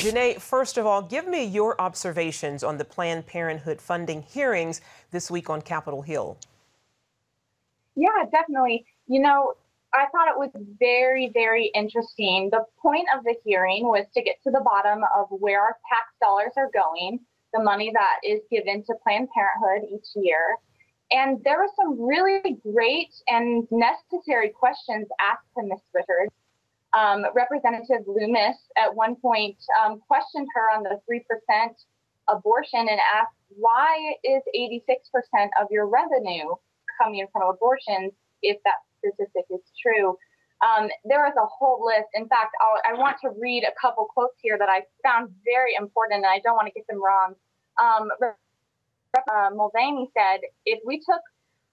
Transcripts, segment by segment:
Janae, first of all, give me your observations on the Planned Parenthood funding hearings this week on Capitol Hill. Yeah, definitely. I thought it was very, very interesting. The point of the hearing was to get to the bottom of where our tax dollars are going, the money that is given to Planned Parenthood each year. And there were some really great and necessary questions asked to Ms. Richards. Representative Loomis at one point questioned her on the 3% abortion and asked, why is 86% of your revenue coming from abortions if that statistic is true? There is a whole list. In fact, I want to read a couple quotes here that I found very important, and I don't want to get them wrong. Mulvaney said, if we took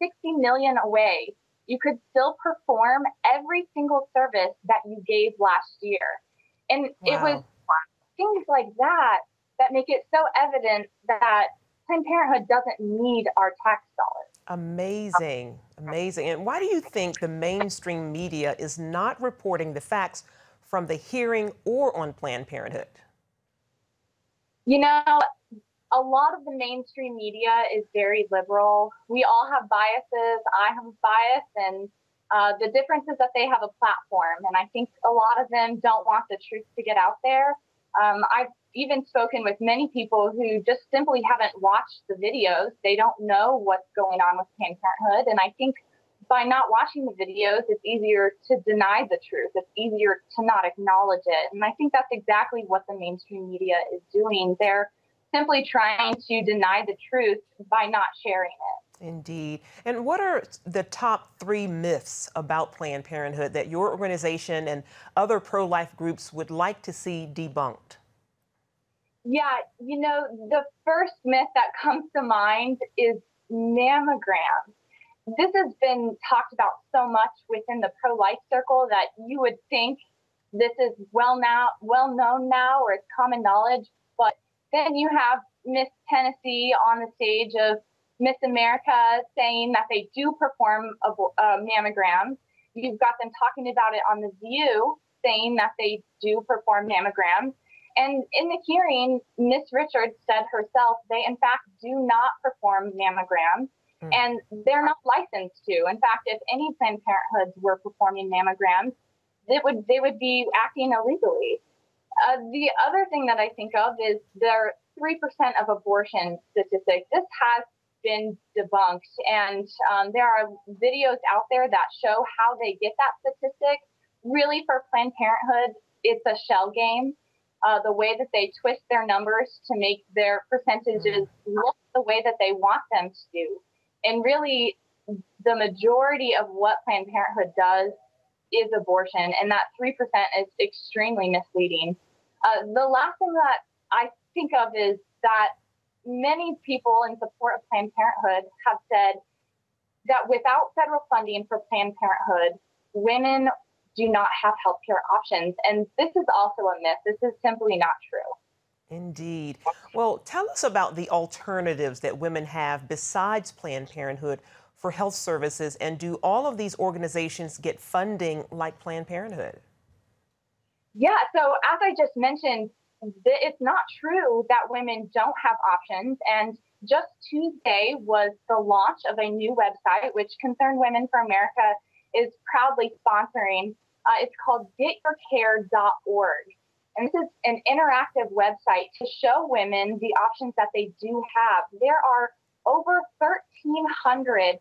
60 million away, you could still perform every single service that you gave last year. And It was things like that that make it so evident that Planned Parenthood doesn't need our tax dollars. Amazing, amazing. And why do you think the mainstream media is not reporting the facts from the hearing or on Planned Parenthood? A lot of the mainstream media is very liberal. We all have biases. I have a bias, and the difference is that they have a platform. And I think a lot of them don't want the truth to get out there. I've even spoken with many people who just simply haven't watched the videos. They don't know what's going on with Planned Parenthood. And I think by not watching the videos, it's easier to deny the truth. It's easier to not acknowledge it. And I think that's exactly what the mainstream media is doing. They're simply trying to deny the truth by not sharing it. Indeed. And what are the top 3 myths about Planned Parenthood that your organization and other pro-life groups would like to see debunked? Yeah, the first myth that comes to mind is mammograms. This has been talked about so much within the pro-life circle that you would think this is well known now, or it's common knowledge. But then you have Miss Tennessee on the stage of Miss America saying that they do perform mammograms. You've got them talking about it on The View, saying that they do perform mammograms. And in the hearing, Miss Richards said herself, they in fact do not perform mammograms, and they're not licensed to. In fact, if any Planned Parenthoods were performing mammograms, they would be acting illegally. The other thing that I think of is their 3% of abortion statistic. This has been debunked, and there are videos out there that show how they get that statistic. Really, for Planned Parenthood, it's a shell game. The way that they twist their numbers to make their percentages look the way that they want them to do. And really, the majority of what Planned Parenthood does is abortion, and that 3% is extremely misleading. The last thing that I think of is that many people in support of Planned Parenthood have said that without federal funding for Planned Parenthood, women do not have healthcare options. And this is also a myth. This is simply not true. Indeed. Well, tell us about the alternatives that women have besides Planned Parenthood for health services, and do all of these organizations get funding like Planned Parenthood? Yeah, so as I just mentioned, it's not true that women don't have options. And just Tuesday was the launch of a new website, which Concerned Women for America is proudly sponsoring. It's called getyourcare.org. And this is an interactive website to show women the options that they do have. There are over 1,300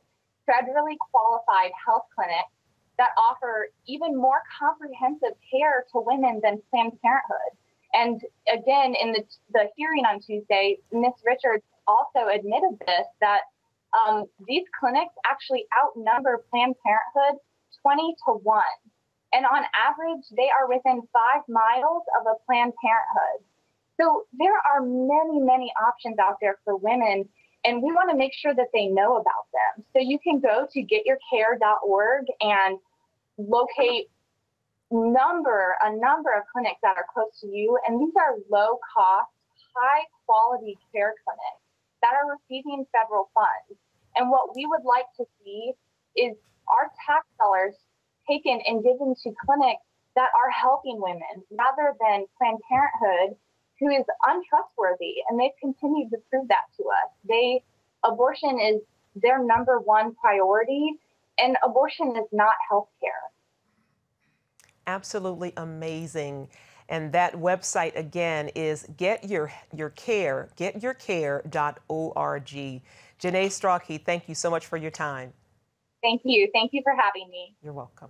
federally qualified health clinics that offer even more comprehensive care to women than Planned Parenthood. And again, in the hearing on Tuesday, Ms. Richards also admitted this, that these clinics actually outnumber Planned Parenthood 20 to 1. And on average, they are within 5 miles of a Planned Parenthood. So there are many, many options out there for women, and we want to make sure that they know about them. So you can go to getyourcare.org and locate a number of clinics that are close to you. And these are low-cost, high-quality care clinics that are receiving federal funds. And what we would like to see is our tax dollars taken and given to clinics that are helping women rather than Planned Parenthood who is untrustworthy, and they've continued to prove that to us. Abortion is their number one priority, and abortion is not health care. Absolutely amazing. And that website again is getyourcare.org. Janae Strawkey, thank you so much for your time. Thank you. Thank you for having me. You're welcome.